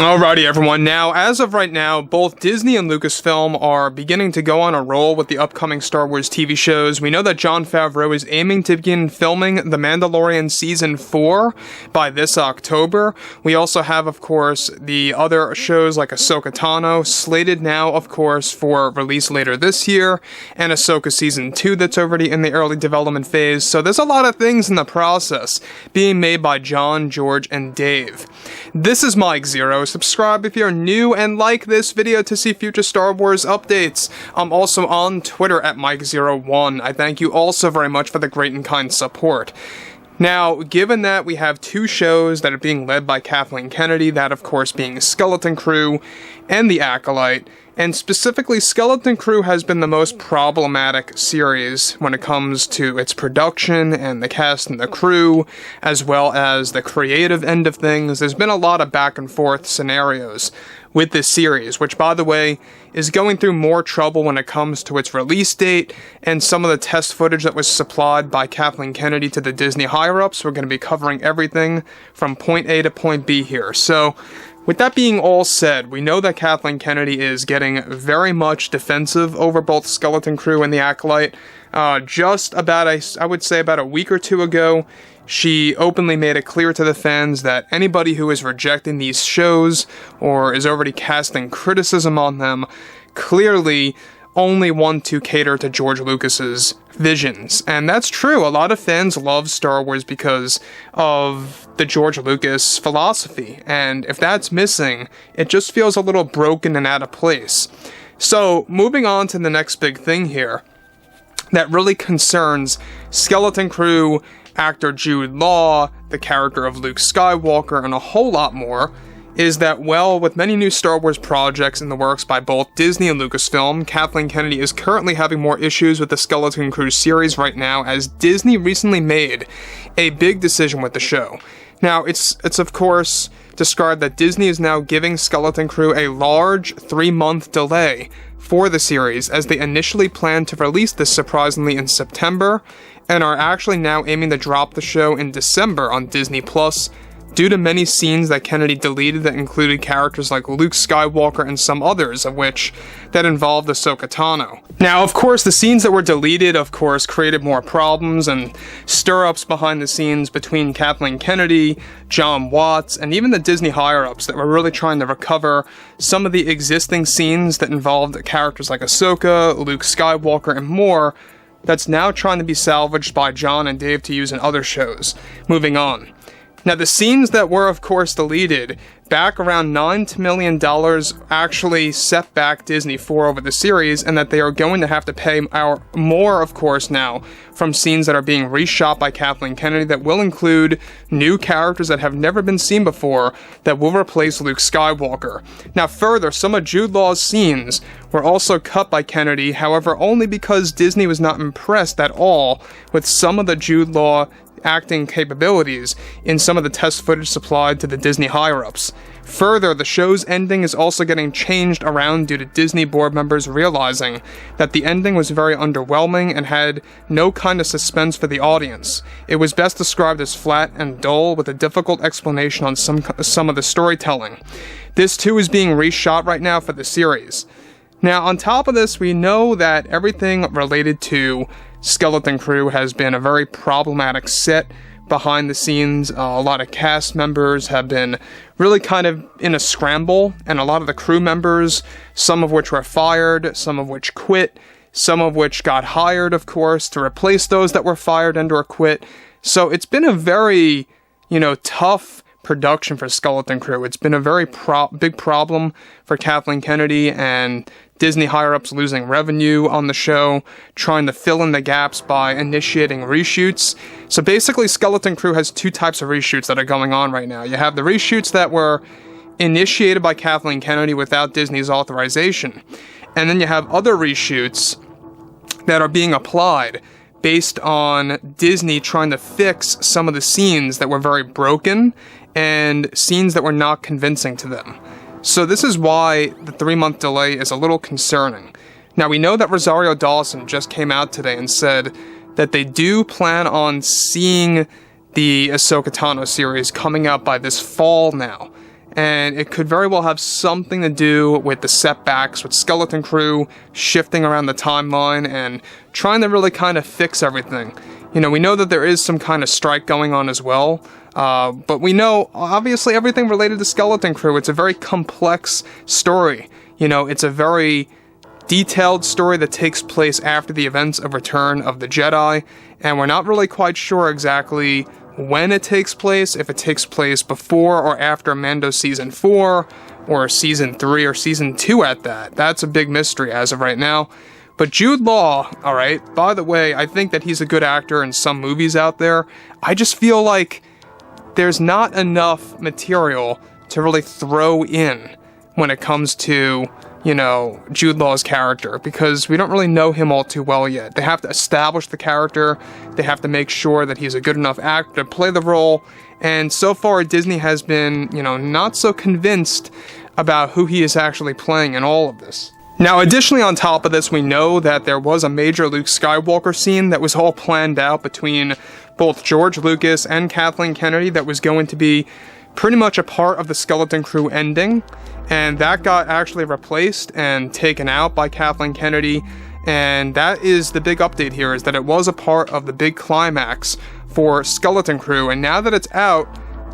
Alrighty everyone, now as of right now, both Disney and Lucasfilm are beginning to go on a roll with the upcoming Star Wars TV shows. We know that Jon Favreau is aiming to begin filming The Mandalorian Season 4 by this October. We also have, of course, the other shows like Ahsoka Tano, slated now, of course, for release later this year, and Ahsoka Season 2 that's already in the early development phase. So there's a lot of things in the process being made by John, George, and Dave. This is Mike Zero. Subscribe if you're new and like this video to see future Star Wars updates. I'm also on Twitter at Mike01. I thank you all so very much for the great and kind support. Now, given that we have two shows that are being led by Kathleen Kennedy, that of course being Skeleton Crew and The Acolyte, and specifically Skeleton Crew has been the most problematic series when it comes to its production and the cast and the crew, as well as the creative end of things. There's been a lot of back and forth scenarios with this series, which by the way is going through more trouble when it comes to its release date and some of the test footage that was supplied by Kathleen Kennedy to the Disney higher-ups. We're going to be covering everything from point A to point B here. So with that being all said, we know that Kathleen Kennedy is getting very much defensive over both Skeleton Crew and The Acolyte. Just about, I would say about a week or two ago, she openly made it clear to the fans that anybody who is rejecting these shows or is already casting criticism on them clearly only want to cater to George Lucas's visions. And that's true. A lot of fans love Star Wars because of the George Lucas philosophy. And if that's missing, it just feels a little broken and out of place. So, moving on to the next big thing here that really concerns Skeleton Crew, actor Jude Law, the character of Luke Skywalker, and a whole lot more, is that, well, with many new Star Wars projects in the works by both Disney and Lucasfilm, Kathleen Kennedy is currently having more issues with the Skeleton Crew series right now, as Disney recently made a big decision with the show. Now, it's of course described that Disney is now giving Skeleton Crew a large 3-month delay for the series, as they initially planned to release this surprisingly in September, and are actually now aiming to drop the show in December on Disney+, due to many scenes that Kennedy deleted that included characters like Luke Skywalker and some others, of which that involved Ahsoka Tano. Now, of course, the scenes that were deleted, of course, created more problems and stir-ups behind the scenes between Kathleen Kennedy, John Watts, and even the Disney higher-ups that were really trying to recover some of the existing scenes that involved characters like Ahsoka, Luke Skywalker, and more, that's now trying to be salvaged by John and Dave to use in other shows. Moving on. Now, the scenes that were, of course, deleted, back around $9 million, actually set back Disney for over the series, and that they are going to have to pay more, of course, now, from scenes that are being reshot by Kathleen Kennedy that will include new characters that have never been seen before that will replace Luke Skywalker. Now, further, some of Jude Law's scenes were also cut by Kennedy, however, only because Disney was not impressed at all with some of the Jude Law acting capabilities in some of the test footage supplied to the Disney higher-ups. Further, the show's ending is also getting changed around due to Disney board members realizing that the ending was very underwhelming and had no kind of suspense for the audience. It was best described as flat and dull, with a difficult explanation on some of the storytelling. This too is being reshot right now for the series. Now, on top of this, we know that everything related to Skeleton Crew has been a very problematic set behind the scenes. A lot of cast members have been really kind of in a scramble, and a lot of the crew members, some of which were fired, some of which quit, some of which got hired, of course, to replace those that were fired and or quit. So it's been a very, tough production for Skeleton Crew. It's been a very big problem for Kathleen Kennedy and Disney higher-ups losing revenue on the show, trying to fill in the gaps by initiating reshoots. So basically, Skeleton Crew has two types of reshoots that are going on right now. You have the reshoots that were initiated by Kathleen Kennedy without Disney's authorization, and then you have other reshoots that are being applied based on Disney trying to fix some of the scenes that were very broken and scenes that were not convincing to them. So this is why the 3-month delay is a little concerning. Now, we know that Rosario Dawson just came out today and said that they do plan on seeing the Ahsoka Tano series coming out by this fall now. and it could very well have something to do with the setbacks with Skeleton Crew shifting around the timeline and trying to really kind of fix everything. You know, we know that there is some kind of strike going on as well, but we know, obviously, everything related to Skeleton Crew. It's a very complex story. You know, it's a very detailed story that takes place after the events of Return of the Jedi, and we're not really quite sure exactly when it takes place, if it takes place before or after Mando Season 4, or Season 3, or Season 2 at that. That's a big mystery as of right now. But Jude Law, alright, by the way, I think that he's a good actor in some movies out there. I just feel like there's not enough material to really throw in when it comes to, you know, Jude Law's character, because we don't really know him all too well yet. They have to establish the character, they have to make sure that he's a good enough actor to play the role, and so far Disney has been, you know, not so convinced about who he is actually playing in all of this. Now, additionally on top of this, we know that there was a major Luke Skywalker scene that was all planned out between both George Lucas and Kathleen Kennedy that was going to be pretty much a part of the Skeleton Crew ending, and that got actually replaced and taken out by Kathleen Kennedy, and that is the big update here, is that it was a part of the big climax for Skeleton Crew, and now that it's out,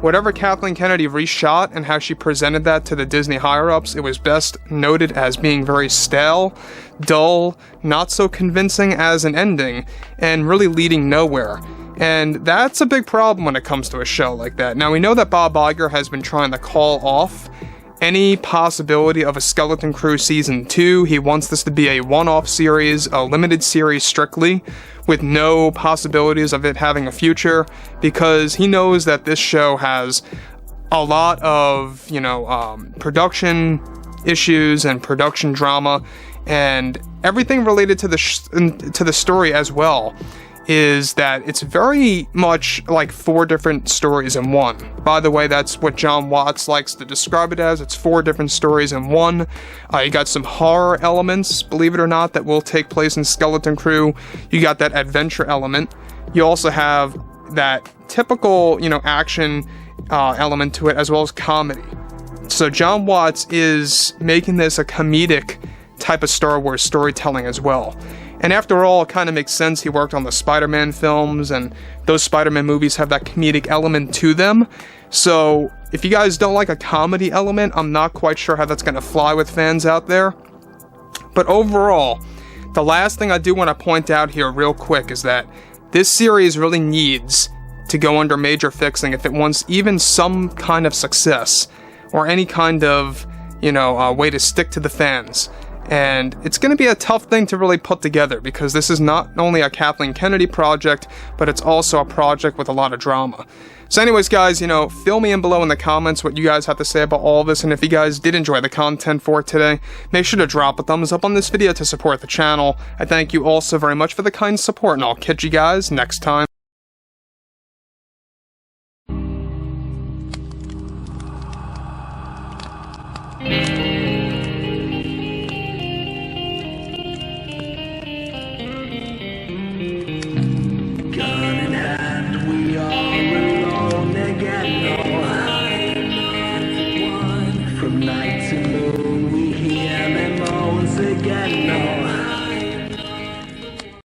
whatever Kathleen Kennedy reshot and how she presented that to the Disney higher-ups, it was best noted as being very stale, dull, not so convincing as an ending, and really leading nowhere. And that's a big problem when it comes to a show like that. Now, we know that Bob Iger has been trying to call off any possibility of a Skeleton Crew Season 2. He wants this to be a one-off series, a limited series strictly, with no possibilities of it having a future, because he knows that this show has a lot of, you know, production issues and production drama, and everything related to the story as well is that it's very much like 4 different stories in one. By the way, that's what John Watts likes to describe it as. It's 4 different stories in one. You got some horror elements, believe it or not, that will take place in Skeleton Crew. You got that adventure element. You also have that typical, you know, action element to it, as well as comedy. So John Watts is making this a comedic type of Star Wars storytelling as well. And after all, it kind of makes sense. He worked on the Spider-Man films, and those Spider-Man movies have that comedic element to them. So if you guys don't like a comedy element, I'm not quite sure how that's going to fly with fans out there. But overall, the last thing I do want to point out here real quick is that this series really needs to go under major fixing if it wants even some kind of success, or any kind of, you know, way to stick to the fans. And it's going to be a tough thing to really put together, because this is not only a Kathleen Kennedy project, but it's also a project with a lot of drama. So anyways, guys, you know, fill me in below in the comments what you guys have to say about all of this, and if you guys did enjoy the content for today, make sure to drop a thumbs up on this video to support the channel. I thank you all so very much for the kind support, and I'll catch you guys next time.